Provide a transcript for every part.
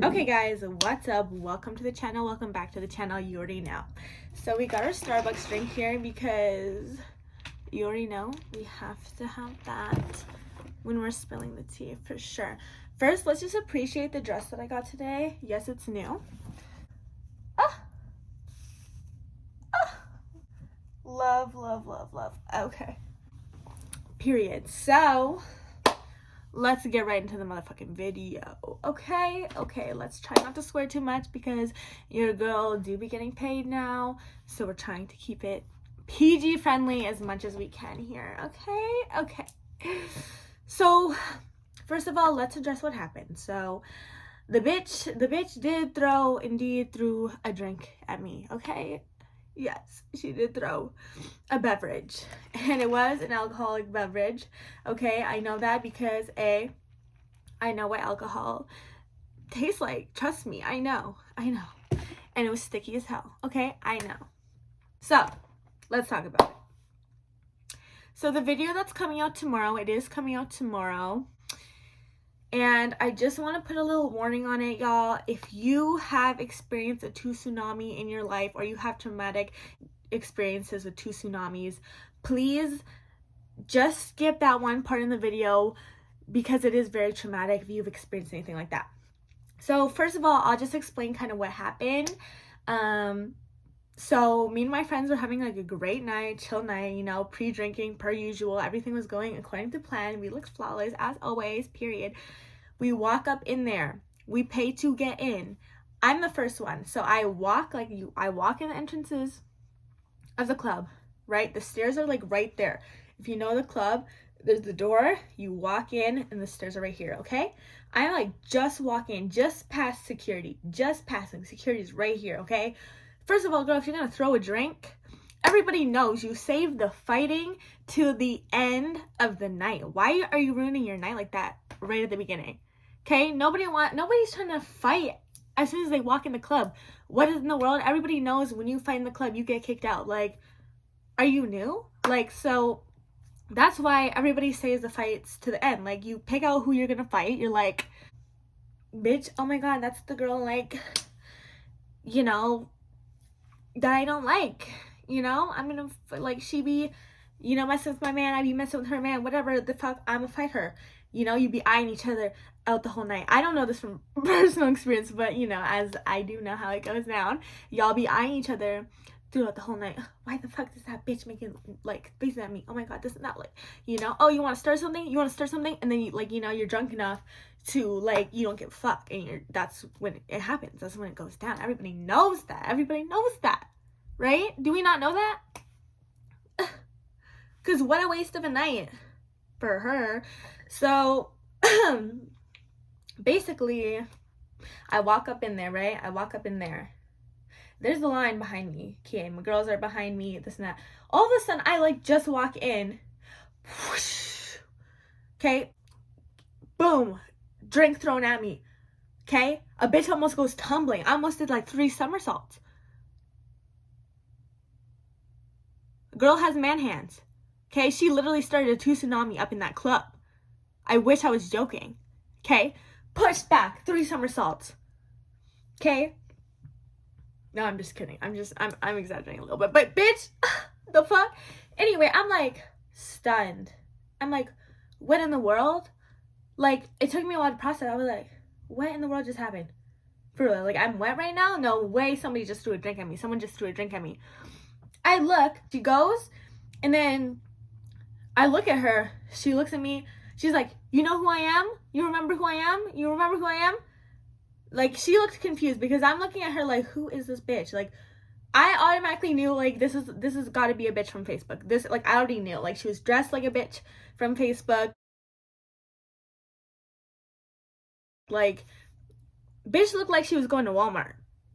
Okay guys, what's up? Welcome to the channel. Welcome back to the channel. You already know. So we got our Starbucks drink here because you already know we have to have that when we're spilling the tea for sure. First, let's just appreciate the dress that I got today. Yes, it's new. Love, love, love, love. Okay. Period. So let's get right into the motherfucking video. Okay, let's try not to swear too much because your girl do be getting paid now, so we're trying to keep it PG friendly as much as we can here. Okay. So first of all, let's address what happened. So the bitch did threw a drink at me. Okay, yes, she did throw a beverage, and it was an alcoholic beverage. Okay, I know that because I know what alcohol tastes like. Trust me, I know, and it was sticky as hell. Okay, I know. So let's talk about it. So the video that's coming out tomorrow, it is coming out tomorrow, and I just want to put a little warning on it, y'all. If you have experienced a tsunami in your life, or you have traumatic experiences with 2 tsunamis, please just skip that one part in the video because it is very traumatic if you've experienced anything like that. So first of all, I'll just explain kind of what happened. So me and my friends were having like a great night, chill night, you know, pre-drinking per usual. Everything was going according to plan. We looked flawless as always, period. We walk up in there. We pay to get in. I'm the first one. So I walk in the entrances of the club, right? The stairs are like right there. If you know the club, there's the door, you walk in, and the stairs are right here, okay? I like just walk in, just past security, just passing. Security's right here, okay? First of all, girl, if you're gonna throw a drink, everybody knows you save the fighting to the end of the night. Why are you ruining your night like that right at the beginning? Okay, nobody's trying to fight as soon as they walk in the club. What is in the world? Everybody knows when you fight in the club, you get kicked out. Like, are you new? Like, so that's why everybody saves the fights to the end. Like, you pick out who you're gonna fight. You're like, bitch, oh my god, that's the girl, like, you know, that I don't like. You know, I'm gonna, like, she be, you know, messing with my man, I be messing with her man, whatever the fuck, I'm gonna fight her. You know, you be eyeing each other out the whole night. I don't know this from personal experience, but, you know, as I do know how it goes down, y'all be eyeing each other throughout the whole night. Why the fuck is that bitch making, like, faces at me? Oh my god, this is not, like, you know, oh, you want to start something? And then, you, like, you know, you're drunk enough to, like, you don't give a fuck, and that's when it happens. That's when it goes down. Everybody knows that, right? Do we not know that? Because what a waste of a night for her. So basically, I walk up in there, right? There's a line behind me. Okay, my girls are behind me, this and that. All of a sudden, I like just walk in. Whoosh, okay? Boom. Drink thrown at me. Okay? A bitch almost goes tumbling. I almost did like 3 somersaults. Girl has man hands. Okay? She literally started a tsunami up in that club. I wish I was joking. Okay? Pushed back 3 somersaults. Okay? No, I'm just kidding. I'm exaggerating a little bit. But bitch, the fuck? Anyway, I'm like stunned. I'm like, what in the world? Like, it took me a while to process. I was like, what in the world just happened? For real, like, I'm wet right now? No way somebody just threw a drink at me. Someone just threw a drink at me. I look, she goes, and then I look at her. She looks at me. She's like, you know who I am? You remember who I am? You remember who I am? Like, she looked confused because I'm looking at her like, who is this bitch? Like, I automatically knew, like, this has got to be a bitch from Facebook. This, like, I already knew. Like, she was dressed like a bitch from Facebook. Like, bitch looked like she was going to Walmart.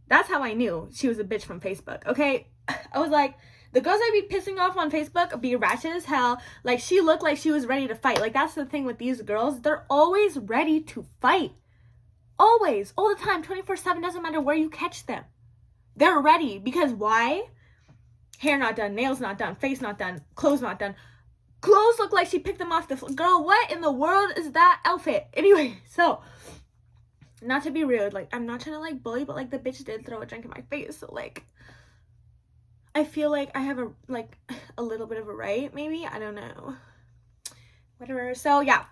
That's how I knew she was a bitch from Facebook, okay? I was like, the girls I be pissing off on Facebook be ratchet as hell. Like, she looked like she was ready to fight. Like, that's the thing with these girls. They're always ready to fight. Always. All the time. 24/7. Doesn't matter where you catch them. They're ready. Because why? Hair not done. Nails not done. Face not done. Clothes not done. Clothes look like she picked them off the floor. Girl, what in the world is that outfit? Anyway, so not to be rude, like, I'm not trying to, like, bully, but, like, the bitch did throw a drink in my face, so, like, I feel like I have a little bit of a right, maybe, I don't know, whatever. So yeah,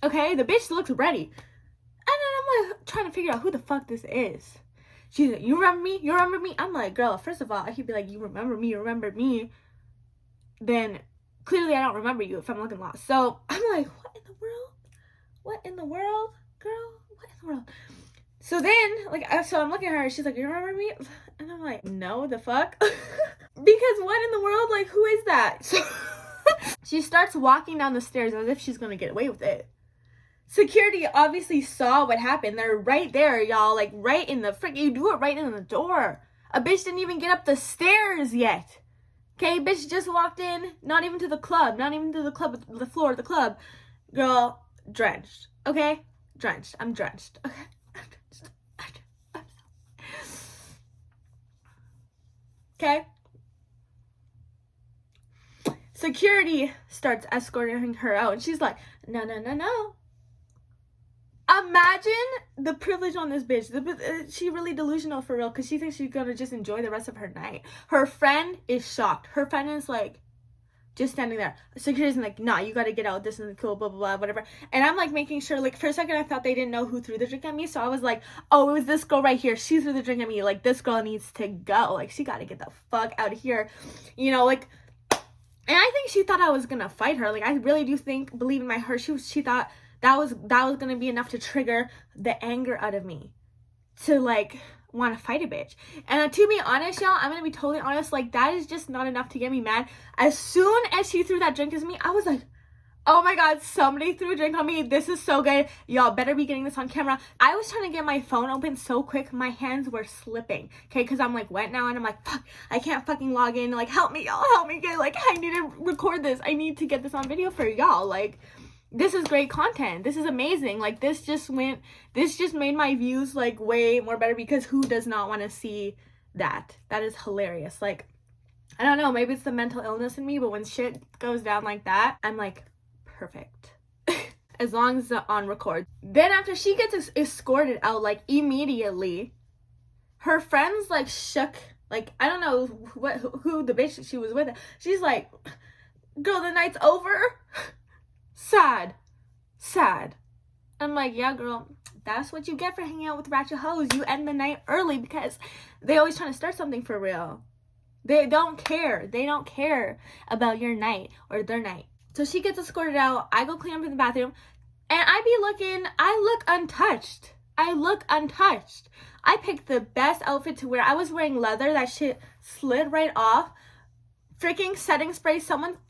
okay, the bitch looks ready, and then I'm like trying to figure out who the fuck this is. She's like, you remember me? You remember me? I'm like, girl, first of all, I could be like, you remember me, then clearly I don't remember you if I'm looking lost. So I'm like, what in the world, girl, what in the world? So then, like, so I'm looking at her, she's like, you remember me? And I'm like, no, the fuck? Because what in the world, like, who is that? So she starts walking down the stairs as if she's gonna get away with it. Security obviously saw what happened. They're right there, y'all, like, right in the you do it right in the door. A bitch didn't even get up the stairs yet. Okay, bitch just walked in, not even to the club, the floor of the club. Girl, drenched, okay? Drenched, I'm drenched, okay? Okay? Security starts escorting her out, and she's like, no. Imagine the privilege on this bitch. She really delusional for real, because she thinks she's gonna just enjoy the rest of her night. Her friend is shocked. Her friend is like, just standing there. Security's like, nah, you gotta get out. This isn't cool, blah, blah, blah, whatever. And I'm like making sure, like, for a second I thought they didn't know who threw the drink at me. So I was like, oh, it was this girl right here. She threw the drink at me. Like, this girl needs to go. Like, she gotta get the fuck out of here. You know, like, and I think she thought I was gonna fight her. Like, I really do believe in my heart, she thought that was gonna be enough to trigger the anger out of me to, like, want to fight a bitch. And to be honest, y'all, I'm gonna be totally honest, like, that is just not enough to get me mad. As soon as she threw that drink at me, I was like, oh my god, somebody threw a drink on me. This is so good. Y'all better be getting this on camera. I was trying to get my phone open so quick, my hands were slipping, okay, because I'm, like, wet now, and I'm like, fuck, I can't fucking log in. Like, help me, y'all, help me get, like, I need to record this. I need to get this on video for y'all. Like, this is great content. This is amazing. Like, this just made my views, like, way more better, because who does not want to see that? That is hilarious. Like, I don't know, maybe it's the mental illness in me, but when shit goes down like that, I'm like, perfect. As long as it's on record. Then after she gets escorted out, like, immediately, her friends, like, shook. Like, I don't know who the bitch she was with. She's like, girl, the night's over? Sad. I'm like, yeah, girl, that's what you get for hanging out with ratchet hoes. You end the night early, because they always trying to start something for real. They don't care about your night or their night. So she gets escorted out. I go clean up in the bathroom, and I look untouched. I picked the best outfit to wear. I was wearing leather. That shit slid right off. Freaking setting spray.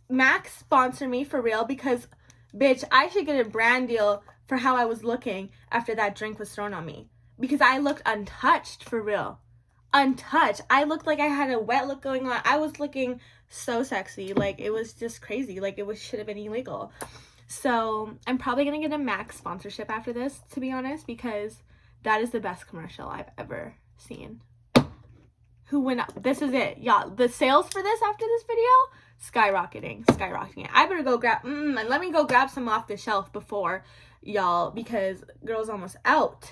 Max sponsor me for real, because bitch, I should get a brand deal for how I was looking after that drink was thrown on me. Because I looked untouched, for real. Untouched. I looked like I had a wet look going on. I was looking so sexy. Like, it was just crazy. Like, should have been illegal. So, I'm probably going to get a Max sponsorship after this, to be honest, because that is the best commercial I've ever seen. Who went up? This is it. Y'all, the sales for this after this video, skyrocketing. I better go and let me go grab some off the shelf before, y'all, because girl's almost out.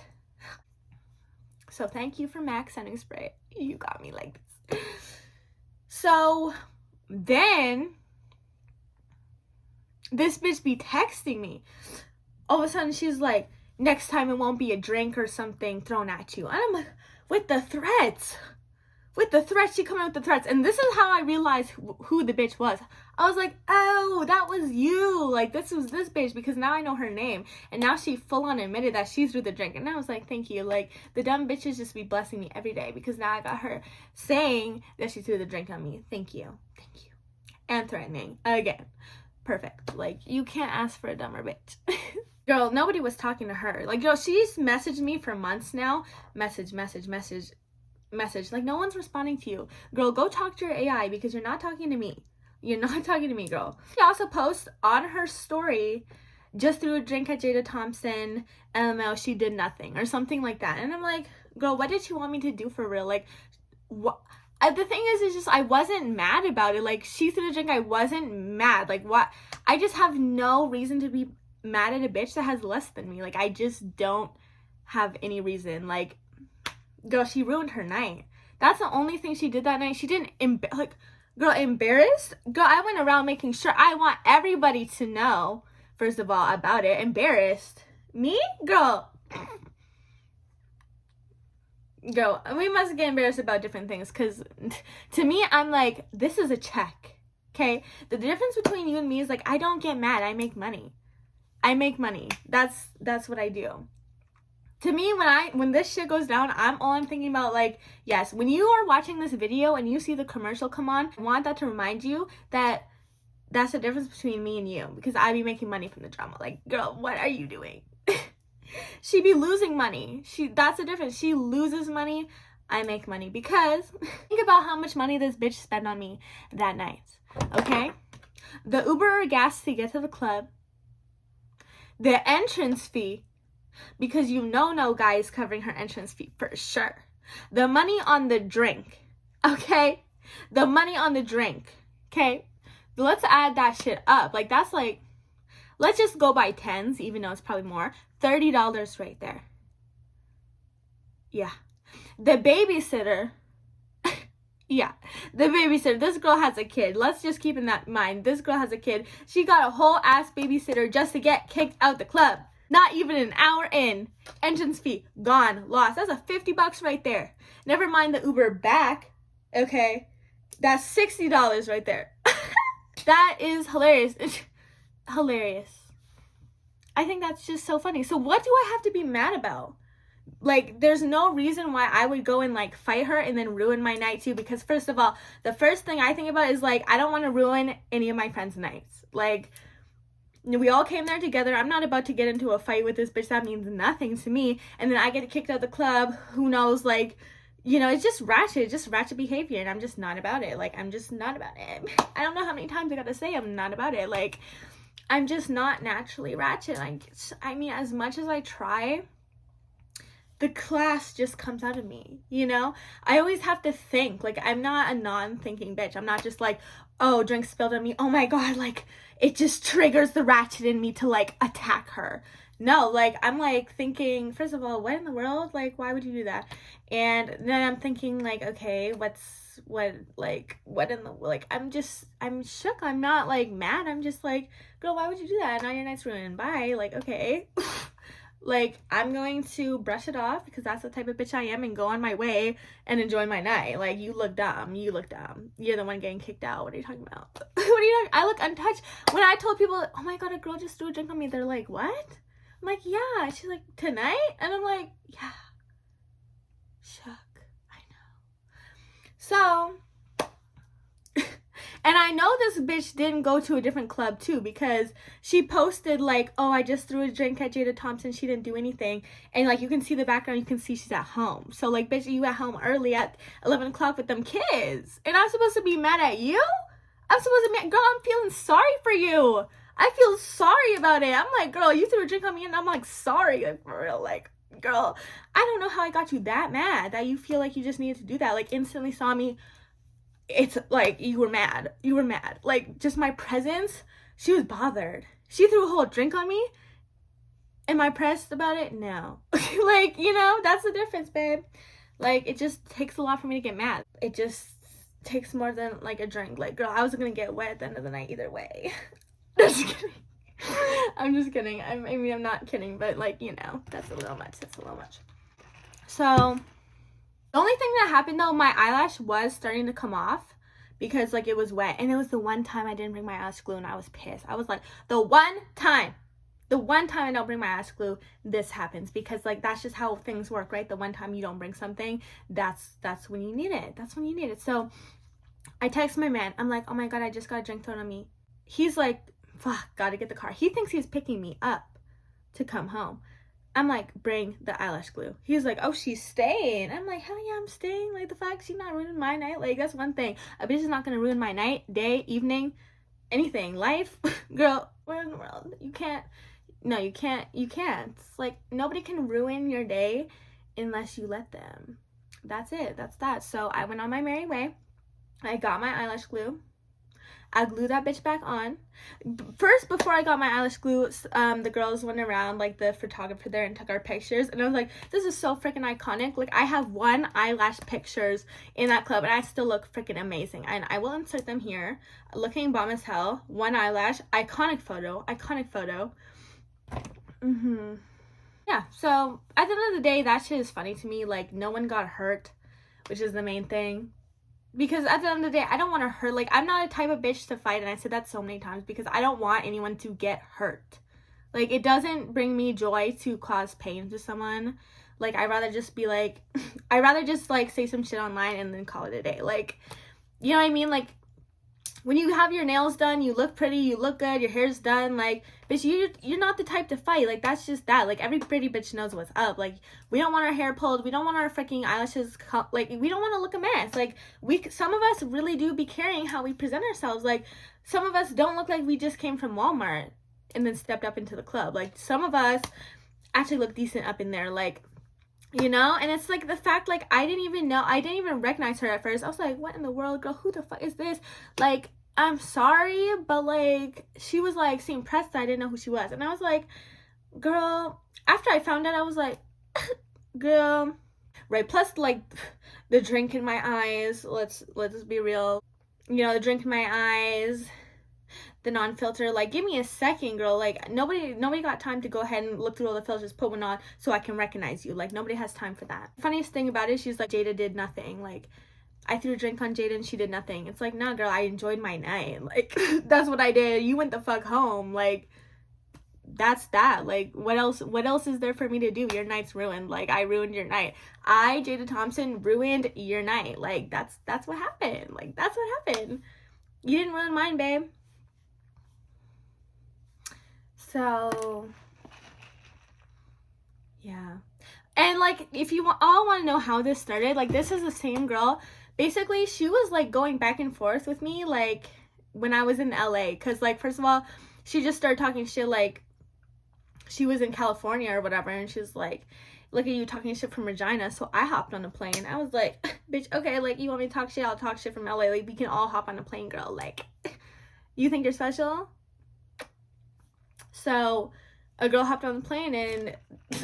So thank you for Max setting spray. You got me like this. So then this bitch be texting me. All of a sudden she's like, next time it won't be a drink or something thrown at you. And I'm like, with the threats, she coming with the threats. And this is how I realized who the bitch was. I was like, oh, that was you. Like, this was this bitch, because now I know her name. And now she full on admitted that she threw the drink. And I was like, thank you. Like, the dumb bitches just be blessing me every day, because now I got her saying that she threw the drink on me. Thank you. And threatening again. Perfect. Like, you can't ask for a dumber bitch. Girl, nobody was talking to her. Like, girl, she's messaged me for months now. Message. Like, no one's responding to you. Girl, go talk to your AI, because you're not talking to me. Girl. She also posts on her story, just threw a drink at Jada Thompson, LML, she did nothing, or something like that. And I'm like, girl, what did she want me to do for real? Like, what? The thing is just, I wasn't mad about it. Like, she threw the drink, I wasn't mad. Like, what? I just have no reason to be mad at a bitch that has less than me. Like, I just don't have any reason. Like, girl, she ruined her night. That's the only thing she did that night. She didn't, girl, embarrassed? Girl, I went around making sure I want everybody to know, first of all, about it. Embarrassed? Me? Girl, we must get embarrassed about different things, because to me, I'm like, this is a check, okay? The difference between you and me is, like, I don't get mad. I make money. That's what I do. To me, when this shit goes down, I'm thinking about, like, yes, when you are watching this video and you see the commercial come on, I want that to remind you that that's the difference between me and you, because I be making money from the drama. Like, girl, what are you doing? She be losing money. That's the difference. She loses money, I make money. Because think about how much money this bitch spent on me that night, okay? The Uber or gas to get to the club, the entrance fee, because no guy is covering her entrance fee for sure. The money on the drink, okay? The money on the drink, okay? Let's add that shit up. Like, that's like, let's just go by tens, even though it's probably more. $30 right there. Yeah. The babysitter. Yeah. The babysitter. This girl has a kid. Let's just keep in that mind. This girl has a kid. She got a whole ass babysitter just to get kicked out the club. Not even an hour in. Entrance fee. Gone. Lost. That's a $50 right there. Never mind the Uber back. Okay. That's $60 right there. That is hilarious. Hilarious. I think that's just so funny. So what do I have to be mad about? Like, there's no reason why I would go and, like, fight her and then ruin my night too. Because first of all, the first thing I think about is, like, I don't want to ruin any of my friends' nights. Like, we all came there together. I'm not about to get into a fight with this bitch. That means nothing to me. And then I get kicked out of the club. Who knows? Like, you know, it's just ratchet behavior. And I'm just not about it. Like, I'm just not about it. I don't know how many times I got to say I'm not about it. Like, I'm just not naturally ratchet. Like, I mean, as much as I try, the class just comes out of me, you know? I always have to think. Like, I'm not a non-thinking bitch. I'm not just like, oh, drink spilled on me. Oh my God, like, it just triggers the ratchet in me to, like, attack her. No, like, I'm, like, thinking, first of all, what in the world? Like, why would you do that? And then I'm thinking, like, okay, I'm shook. I'm not, like, mad. I'm just like, girl, why would you do that? Now your night's ruined. Bye. Like, okay. Like, I'm going to brush it off because that's the type of bitch I am and go on my way and enjoy my night. Like, you look dumb. You're the one getting kicked out. What are you talking about? What are you talking? I look untouched. When I told people, oh my God, a girl just threw a drink on me, they're like, what? I'm like, yeah. She's like, tonight? And I'm like, yeah. Shook. I know. So, and I know this bitch didn't go to a different club too, because she posted like, oh, I just threw a drink at Jada Thompson. She didn't do anything. And like, you can see the background. You can see she's at home. So like, bitch, you at home early at 11 o'clock with them kids. And I'm supposed to be mad at you? I'm supposed to be, girl, I'm feeling sorry for you. I feel sorry about it. I'm like, girl, you threw a drink on me and I'm like, sorry. Like, for real, like, girl, I don't know how I got you that mad that you feel like you just needed to do that. Like, instantly saw me. It's like, you were mad. Like, just my presence, she was bothered. She threw a whole drink on me. Am I pressed about it? No. Like, you know, that's the difference, babe. Like, it just takes a lot for me to get mad. It just takes more than, like, a drink. Like, girl, I was gonna get wet at the end of the night either way. Just kidding. I'm just kidding. I mean, I'm not kidding, but, like, you know, that's a little much. So, the only thing that happened, though, my eyelash was starting to come off because, like, it was wet. And it was the one time I didn't bring my eyelash glue, and I was pissed. I was like, the one time I don't bring my eyelash glue, this happens. Because, like, that's just how things work, right? The one time you don't bring something, that's when you need it. That's when you need it. So, I text my man. I'm like, oh, my God, I just got a drink thrown on me. He's like, fuck, gotta get the car. He thinks he's picking me up to come home. I'm like, bring the eyelash glue. He's like, oh, she's staying. I'm like, hell yeah, I'm staying. Like, the fact she's not ruining my night. Like, that's one thing. A bitch is not gonna ruin my night, day, evening, anything. Life, girl, where in the world? You can't. It's like, nobody can ruin your day unless you let them. That's it. That's that. So I went on my merry way. I got my eyelash glue. I glued that bitch back on. First, before I got my eyelash glue, the girls went around, like, the photographer there and took our pictures. And I was like, this is so freaking iconic. Like, I have 1 eyelash pictures in that club, and I still look freaking amazing. And I will insert them here. Looking bomb as hell. 1 eyelash. Iconic photo. Iconic photo. Yeah, so at the end of the day, that shit is funny to me. Like, no one got hurt, which is the main thing. Because at the end of the day, I don't want to hurt. Like, I'm not a type of bitch to fight, and I said that so many times, because I don't want anyone to get hurt. Like, it doesn't bring me joy to cause pain to someone. Like, I'd rather just be like, I'd rather just, like, say some shit online and then call it a day. Like, you know what I mean? Like, when you have your nails done, you look pretty, you look good, your hair's done, like, bitch, you're not the type to fight. Like, that's just that. Like, every pretty bitch knows what's up. Like, we don't want our hair pulled, we don't want our freaking eyelashes, like, we don't want to look a mess. Like, some of us really do be caring how we present ourselves. Like, some of us don't look like we just came from Walmart and then stepped up into the club. Like, some of us actually look decent up in there, like, you know? And it's like the fact, like, I didn't even recognize her at first. I was like, what in the world, girl? Who the fuck is this? Like, I'm sorry, but, like, she was, like, so impressed that I didn't know who she was. And I was like, girl, after I found out, I was like, girl, right? Plus, like, the drink in my eyes, let's be real, you know, the drink in my eyes, the non-filter, like, give me a second, girl. Like, nobody got time to go ahead and look through all the filters, put one on so I can recognize you. Like, nobody has time for that. Funniest thing about it, she's like, Jada did nothing. Like, I threw a drink on Jada and she did nothing. It's like, nah, girl, I enjoyed my night. Like, that's what I did. You went the fuck home. Like, that's that. Like, what else is there for me to do? Your night's ruined. Like, I ruined your night. Jada Thompson, ruined your night. Like, that's what happened. Like, that's what happened. You didn't ruin mine, babe. So, yeah. And, like, if you all want to know how this started, like, this is the same girl. Basically, she was, like, going back and forth with me, like, when I was in LA. Because, like, first of all, she just started talking shit, like, she was in California or whatever. And she was like, look at you talking shit from Regina. So I hopped on a plane. I was like, bitch, okay, like, you want me to talk shit? I'll talk shit from LA. Like, we can all hop on a plane, girl. Like, you think you're special? So a girl hopped on the plane, and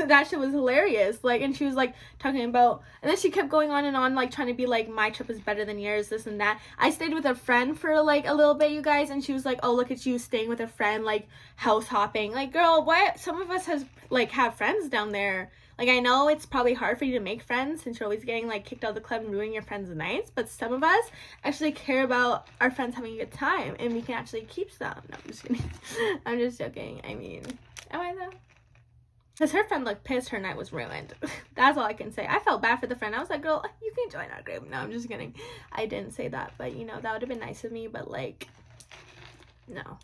that shit was hilarious. Like, and she was, like, talking about, and then she kept going on and on, like, trying to be like, my trip is better than yours, this and that. I stayed with a friend for, like, a little bit, you guys, and she was like, oh, look at you staying with a friend, like, house hopping. Like, girl, what? Some of us have friends down there. Like, I know it's probably hard for you to make friends since you're always getting, like, kicked out of the club and ruining your friends' nights, but some of us actually care about our friends having a good time, and we can actually keep some. No, I'm just kidding. I'm just joking. I mean, am I though? Because her friend looked pissed her night was ruined. That's all I can say. I felt bad for the friend. I was like, girl, you can join our group. No, I'm just kidding. I didn't say that, but, you know, that would have been nice of me, but, like, no.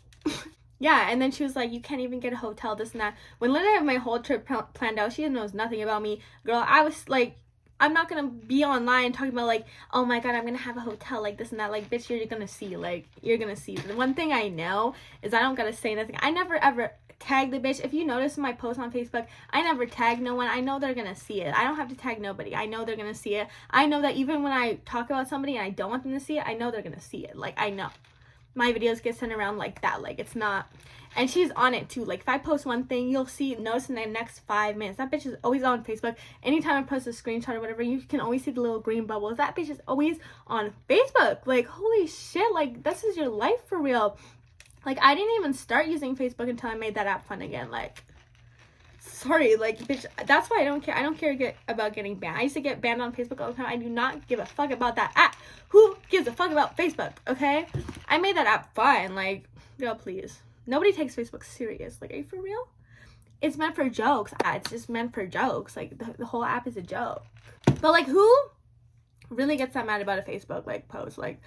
Yeah, and then she was like, you can't even get a hotel, this and that. When literally I have my whole trip planned out, she knows nothing about me. Girl, I was like, I'm not going to be online talking about, like, oh my god, I'm going to have a hotel, like, this and that. Like, bitch, you're going to see. Like, you're going to see. The one thing I know is I don't got to say nothing. I never, ever tag the bitch. If you notice my posts on Facebook, I never tag no one. I know they're going to see it. I don't have to tag nobody. I know they're going to see it. I know that even when I talk about somebody and I don't want them to see it, I know they're going to see it. Like, I know. My videos get sent around like that. Like, it's not, and she's on it too. Like, if I post one thing, you'll notice in the next 5 minutes. That bitch is always on Facebook. Anytime I post a screenshot or whatever, you can always see the little green bubbles. That bitch is always on Facebook. Like, holy shit, like, this is your life for real. Like, I didn't even start using Facebook until I made that app fun again. Like, sorry, like, bitch, that's why I don't care. I don't care about getting banned. I used to get banned on Facebook all the time. I do not give a fuck about that app. Who gives a fuck about Facebook, okay? I made that app fun. Like, girl, please. Nobody takes Facebook serious. Like, are you for real? It's meant for jokes. It's just meant for jokes. Like, the whole app is a joke. But, like, who really gets that mad about a Facebook, like, post? Like,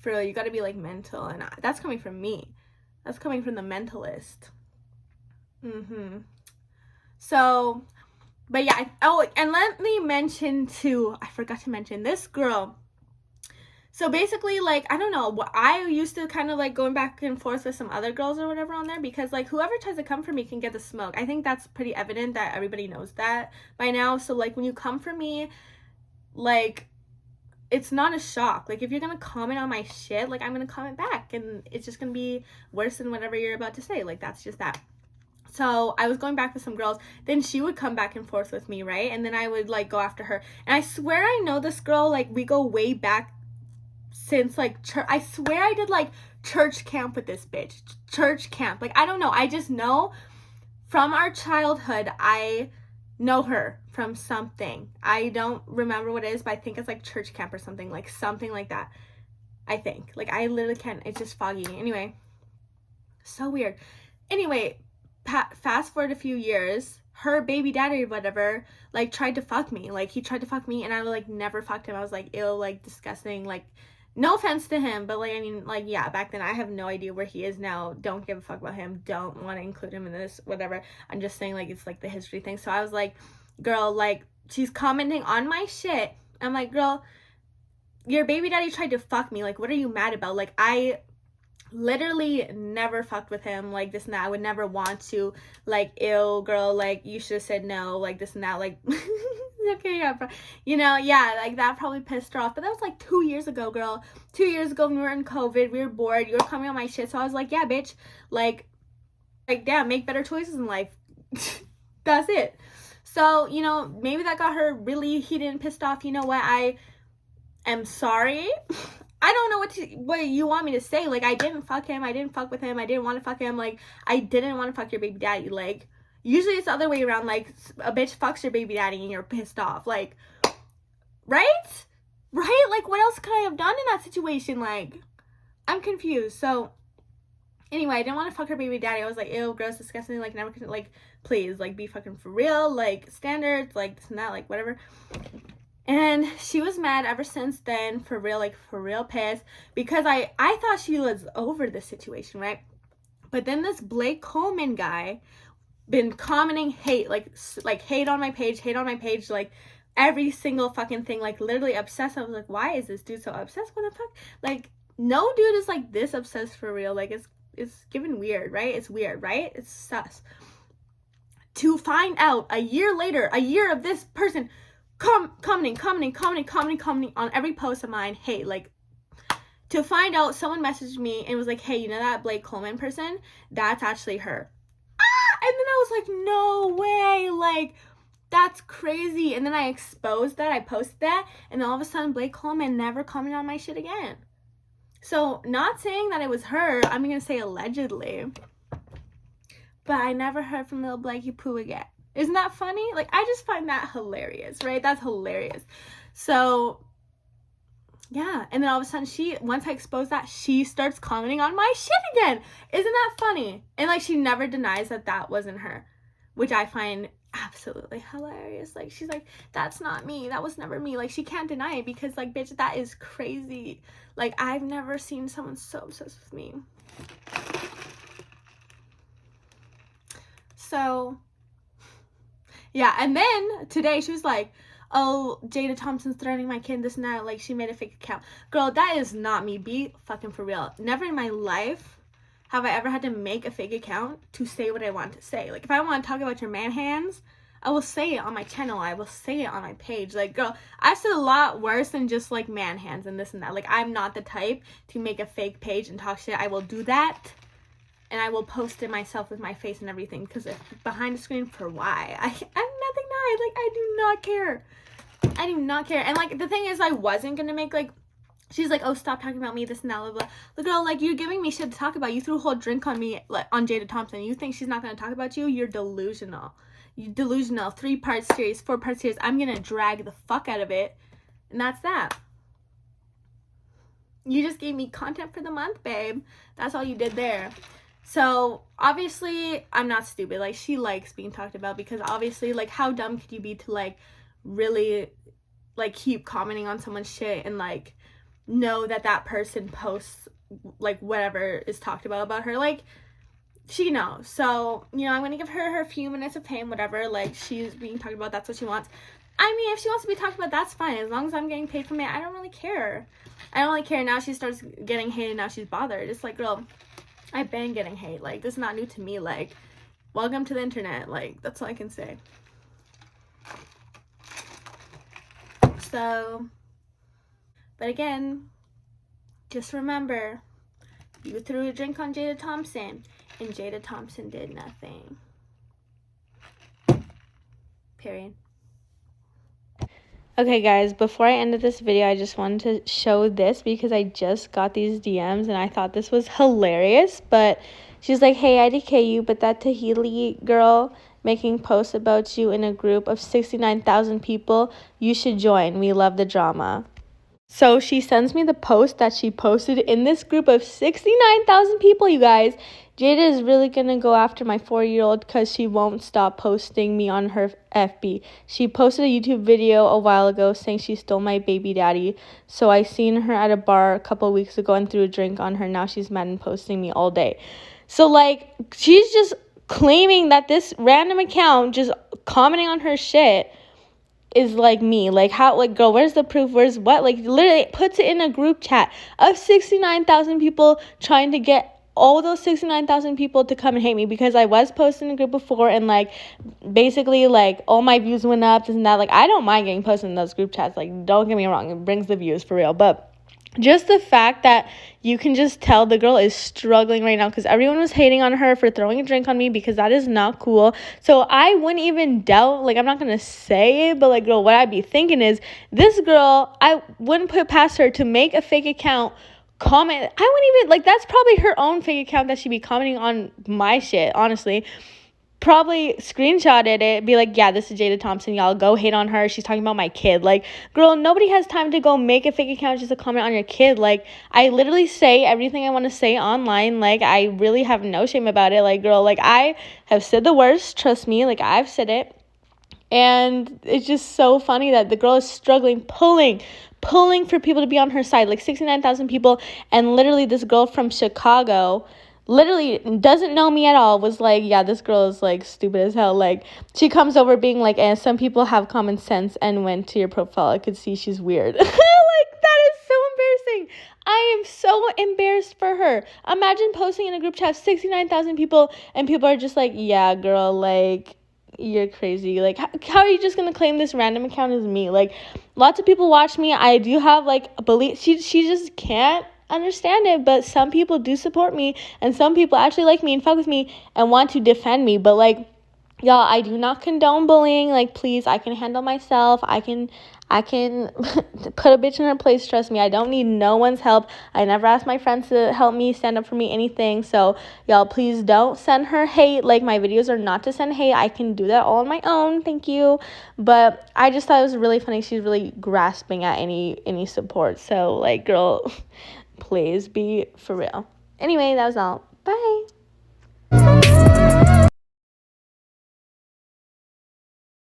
for real, you gotta be, like, mental. And that's coming from me. That's coming from the mentalist. So, but yeah, and let me mention too, I forgot to mention this girl. So basically, like, I don't know, I used to kind of like going back and forth with some other girls or whatever on there, because like whoever tries to come for me can get the smoke. I think that's pretty evident that everybody knows that by now. So like when you come for me, like, it's not a shock. Like, if you're gonna comment on my shit, like, I'm gonna comment back, and it's just gonna be worse than whatever you're about to say. Like, that's just that. So I was going back with some girls, then she would come back and forth with me, right? And then I would, like, go after her. And I swear I know this girl, like, we go way back since, like, church. I swear I did, like, church camp with this bitch. Church camp. Like, I don't know. I just know from our childhood, I know her from something. I don't remember what it is, but I think it's, like, church camp or something like that. I think. Like, I literally can't. It's just foggy. Anyway. So weird. Anyway, fast forward a few years, her baby daddy or whatever, like, tried to fuck me. Like, he tried to fuck me, and I, like, never fucked him. I was like, ew, like, disgusting. Like, no offense to him, but, like, I mean, like, yeah, back then I have no idea where he is now. Don't give a fuck about him. Don't want to include him in this, whatever. I'm just saying, like, it's, like, the history thing. So I was like, girl, like, she's commenting on my shit. I'm like, girl, your baby daddy tried to fuck me. Like, what are you mad about? Like, I literally never fucked with him, like, this and that. I would never want to. Like, ew, girl, like, you should have said no, like, this and that. Like, okay, yeah, you know, yeah, like, that probably pissed her off. But that was, like, 2 years ago, girl. 2 years ago when we were in COVID, we were bored, you were coming on my shit. So I was like, yeah, bitch, like, damn, make better choices in life. That's it. So, you know, maybe that got her really heated and pissed off. You know what? I am sorry. I don't know what you want me to say. Like, I didn't fuck him. I didn't fuck with him. I didn't want to fuck him. Like, I didn't want to fuck your baby daddy. Like, usually it's the other way around. Like, a bitch fucks your baby daddy and you're pissed off. Like, right? Right? Like, what else could I have done in that situation? Like, I'm confused. So, anyway, I didn't want to fuck her baby daddy. I was like, ew, gross, disgusting. Like, never, like, please, like, be fucking for real. Like, standards, like, this and that, like, whatever. And she was mad ever since then, for real, like, for real pissed, because I thought she was over the situation, right? But then this Blake Coleman guy been commenting hate, like hate on my page, like, every single fucking thing, like, literally obsessed. I was like, why is this dude so obsessed? What the fuck? Like, no dude is, like, this obsessed for real. Like, it's giving weird, right? It's weird, right? It's sus. To find out a year later, a year of this person commenting on every post of mine, hey, like, to find out, someone messaged me and was like, hey, you know that Blake Coleman person? That's actually her. And then I was like, no way, like, that's crazy. And then I exposed that, I posted that, and then all of a sudden Blake Coleman never commented on my shit again. So, not saying that it was her, I'm gonna say allegedly, but I never heard from little Blakey Poo again. Isn't that funny? Like, I just find that hilarious, right? That's hilarious. So, yeah. And then all of a sudden, once I expose that, she starts commenting on my shit again. Isn't that funny? And, like, she never denies that wasn't her, which I find absolutely hilarious. Like, she's like, that's not me. That was never me. Like, she can't deny it because, like, bitch, that is crazy. Like, I've never seen someone so obsessed with me. So, yeah, and then today she was like, oh, Jada Thompson's threatening my kid, this and that. Like, she made a fake account. Girl, that is not me. Be fucking for real. Never in my life have I ever had to make a fake account to say what I want to say. Like, if I want to talk about your man hands, I will say it on my channel. I will say it on my page. Like, girl, I've said a lot worse than just, like, man hands and this and that. Like, I'm not the type to make a fake page and talk shit. I will do that. And I will post it myself with my face and everything. Because behind the screen, for why? I'm nothing nice. Like, I do not care. I do not care. And, like, the thing is, I wasn't going to make, like, she's like, oh, stop talking about me, this and that, blah, blah. The girl, like, you're giving me shit to talk about. You threw a whole drink on me, like, on Jada Thompson. You think she's not going to talk about you? You're delusional. You're delusional. 3-part series, 4-part series. I'm going to drag the fuck out of it. And that's that. You just gave me content for the month, babe. That's all you did there. So, obviously, I'm not stupid. Like, she likes being talked about because, obviously, like, how dumb could you be to, like, really, like, keep commenting on someone's shit and, like, know that person posts, like, whatever is talked about her. Like, she knows. So, you know, I'm gonna give her few minutes of fame, whatever. Like, she's being talked about. That's what she wants. I mean, if she wants to be talked about, that's fine. As long as I'm getting paid from it, I don't really care. I don't really care. Now she starts getting hated. Now she's bothered. It's like, girl, I've been getting hate. Like, this is not new to me. Like, welcome to the internet. Like, that's all I can say. So, But again, just remember, you threw a drink on Jada Thompson, and Jada Thompson did nothing. Period. Okay, guys, before I ended this video, I just wanted to show this because I just got these DMs and I thought this was hilarious. But she's like, hey, IDK you, but that Tahili girl making posts about you in a group of 69,000 people, you should join. We love the drama. So she sends me the post that she posted in this group of 69,000 people, you guys. Jada is really going to go after my 4-year-old because she won't stop posting me on her FB. She posted a YouTube video a while ago saying she stole my baby daddy. So I seen her at a bar a couple weeks ago and threw a drink on her. Now she's mad and posting me all day. So, like, she's just claiming that this random account just commenting on her shit is like me. Like, how, like, girl, where's the proof? Where's what? Like, literally puts it in a group chat of 69,000 people, trying to get all those 69,000 people to come and hate me because I was posting in a group before and, like, basically, like, all my views went up, this and that. Like, I don't mind getting posted in those group chats. Like, don't get me wrong, it brings the views for real. But just the fact that you can just tell the girl is struggling right now because everyone was hating on her for throwing a drink on me, because that is not cool. So I wouldn't even doubt, like, I'm not going to say it, but, like, girl, what I'd be thinking is this girl, I wouldn't put past her to make a fake account, comment. I wouldn't even, like, that's probably her own fake account that she'd be commenting on my shit, honestly. Probably screenshotted it, be like, yeah, this is Jada Thompson, y'all go hate on her, she's talking about my kid. Like, girl, nobody has time to go make a fake account just to comment on your kid. Like, I literally say everything I want to say online. Like, I really have no shame about it. Like, girl, like, I have said the worst, trust me, like, I've said it. And it's just so funny that the girl is struggling, pulling for people to be on her side, like 69,000 people. And literally this girl from Chicago, literally doesn't know me at all, was like, yeah, this girl is, like, stupid as hell. Like, she comes over being like, and some people have common sense, and went to your profile, I could see she's weird. Like, that is so embarrassing. I am so embarrassed for her. Imagine posting in a group chat of 69,000 people and people are just like, yeah, girl, like, you're crazy. Like, how are you just gonna claim this random account as me? Like, lots of people watch me. I do have, like, a belief. She just can't understand it, but some people do support me, and some people actually like me and fuck with me and want to defend me. But, like, y'all, I do not condone bullying. Like, please, I can handle myself. I can put a bitch in her place, trust me. I don't need no one's help. I never asked my friends to help me, stand up for me, anything. So, y'all, please don't send her hate. Like, my videos are not to send hate. I can do that all on my own, thank you. But I just thought it was really funny. She's really grasping at any support. So, like, girl, please be for real. Anyway, that was all.